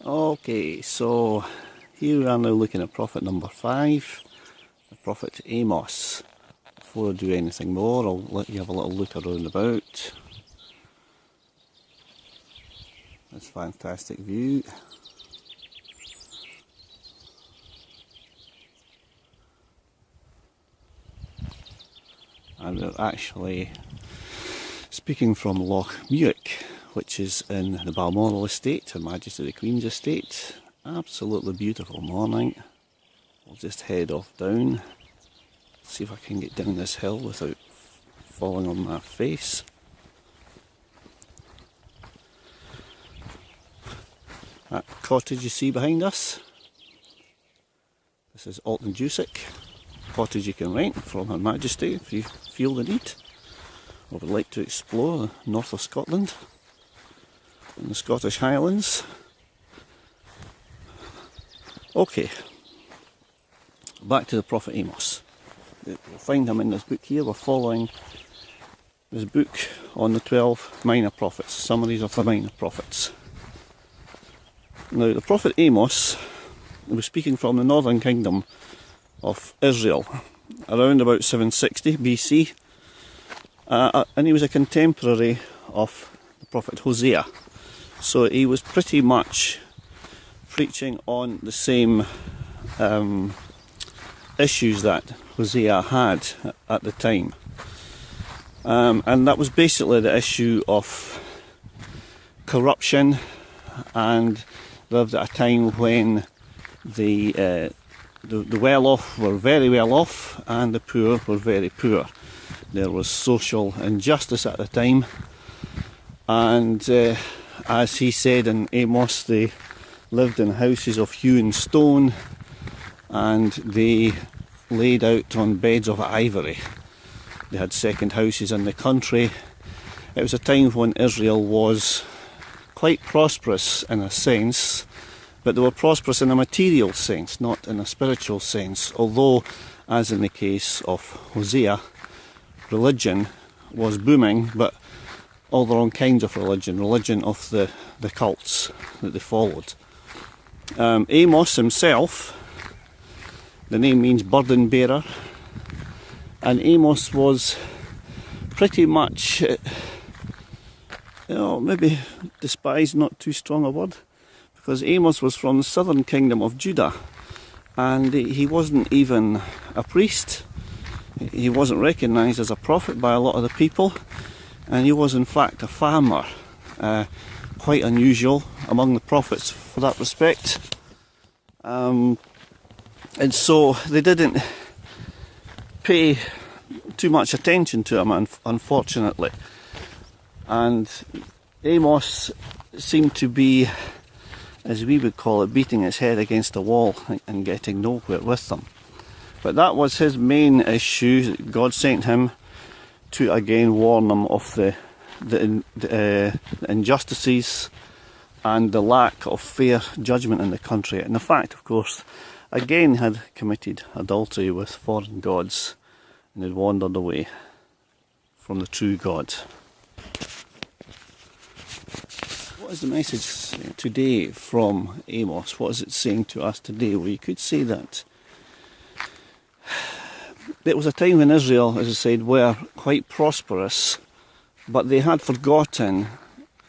Okay, so here we are now looking at prophet number 5, the prophet Amos. Before I do anything more, I'll let you have a little look around about. This fantastic view. And we're actually speaking from Loch Muick, which is in the Balmoral estate, Her Majesty the Queen's estate. Absolutely beautiful morning. We'll just head off down, see if I can get down this hill without falling on my face. That cottage you see behind us, this is Alton Jusick, cottage you can rent from Her Majesty if you feel the need or would like to explore the north of Scotland in the Scottish highlands. Okay, back to the prophet Amos. You'll find him in this book here. We're following this book on the 12 minor prophets, summaries of the minor prophets. Now, the prophet Amos was speaking from the northern kingdom of Israel around about 760 BC, and he was a contemporary of the prophet Hosea. So he was pretty much preaching on the same issues that Hosea had at the time. And that was basically the issue of corruption, and lived at a time when the well-off were very well off and the poor were very poor. There was social injustice at the time, and as he said in Amos, they lived in houses of hewn stone and they laid out on beds of ivory. They had second houses in the country. It was a time when Israel was quite prosperous in a sense, but they were prosperous in a material sense, not in a spiritual sense, although, as in the case of Hosea, religion was booming, but all the wrong kinds of religion of the cults that they followed. Amos himself, the name means burden bearer, and Amos was pretty much, maybe despised, not too strong a word, because Amos was from the southern kingdom of Judah, and he wasn't even a priest. He wasn't recognised as a prophet by a lot of the people, and he was in fact a farmer. Quite unusual among the prophets for that respect. And so they didn't pay too much attention to him, unfortunately. And Amos seemed to be, as we would call it, beating his head against the wall and getting nowhere with them. But that was his main issue. God sent him to again warn them of the injustices and the lack of fair judgment in the country, and the fact, of course, again had committed adultery with foreign gods and had wandered away from the true God. What is the message today from Amos? What is it saying to us today? Well, you could say that it was a time when Israel, as I said, were quite prosperous, but they had forgotten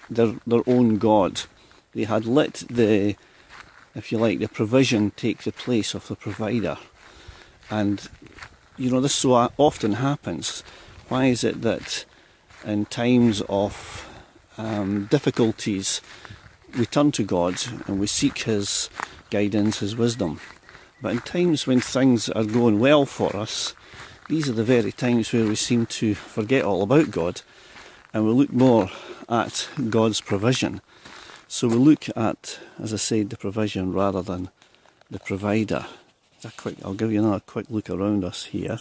their own God. They had let the provision take the place of the provider. And, this so often happens. Why is it that in times of difficulties we turn to God and we seek His guidance, His wisdom? But in times when things are going well for us, these are the very times where we seem to forget all about God, and we look more at God's provision. So we look at, as I said, the provision rather than the provider. I'll give you another quick look around us here,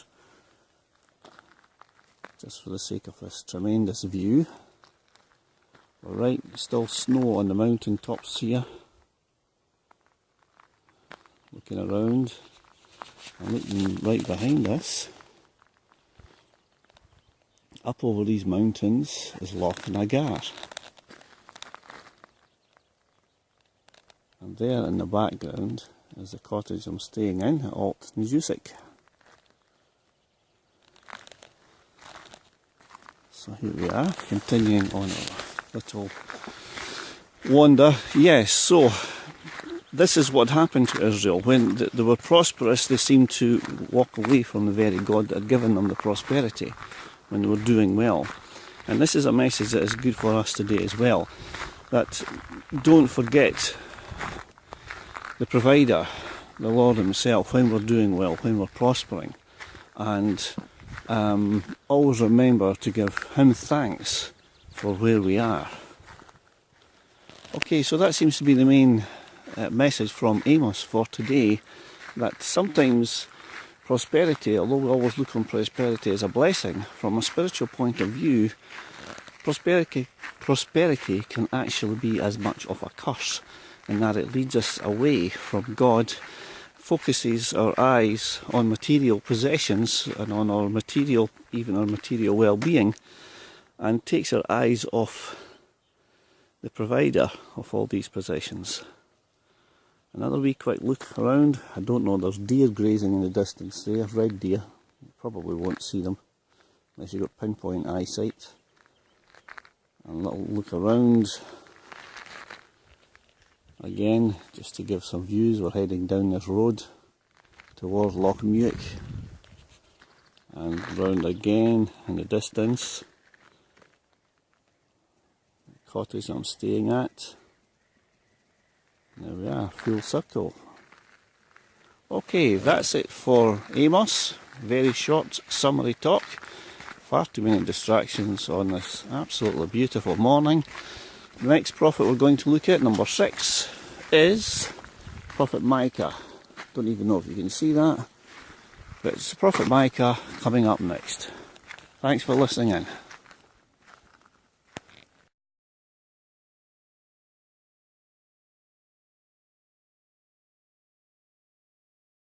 just for the sake of this tremendous view. Alright, still snow on the mountain tops here. Looking around, and looking right behind us, up over these mountains is Loch Nagar. And there in the background is the cottage I'm staying in at Alt Nizusic. So here we are, continuing on our little wander. Yes, so this is what happened to Israel. When they were prosperous, they seemed to walk away from the very God that had given them the prosperity when they were doing well. And this is a message that is good for us today as well, that don't forget the provider, the Lord himself, when we're doing well, when we're prospering, and always remember to give him thanks for where we are. Okay, so that seems to be the main message from Amos for today, that sometimes prosperity, although we always look on prosperity as a blessing, from a spiritual point of view, prosperity can actually be as much of a curse, in that it leads us away from God, focuses our eyes on material possessions and on our material, even our material well-being, and takes our eyes off the provider of all these possessions. Another wee quick look around. I don't know, there's deer grazing in the distance there, red deer. You probably won't see them unless you've got pinpoint eyesight. And a little look around again, just to give some views. We're heading down this road towards Loch Muick, and round again in the distance, the cottage I'm staying at. There we are, full circle. Okay, that's it for Amos. Very short summary talk. Far too many distractions on this absolutely beautiful morning. The next prophet we're going to look at, number 6, is Prophet Micah. Don't even know if you can see that, but it's Prophet Micah coming up next. Thanks for listening in.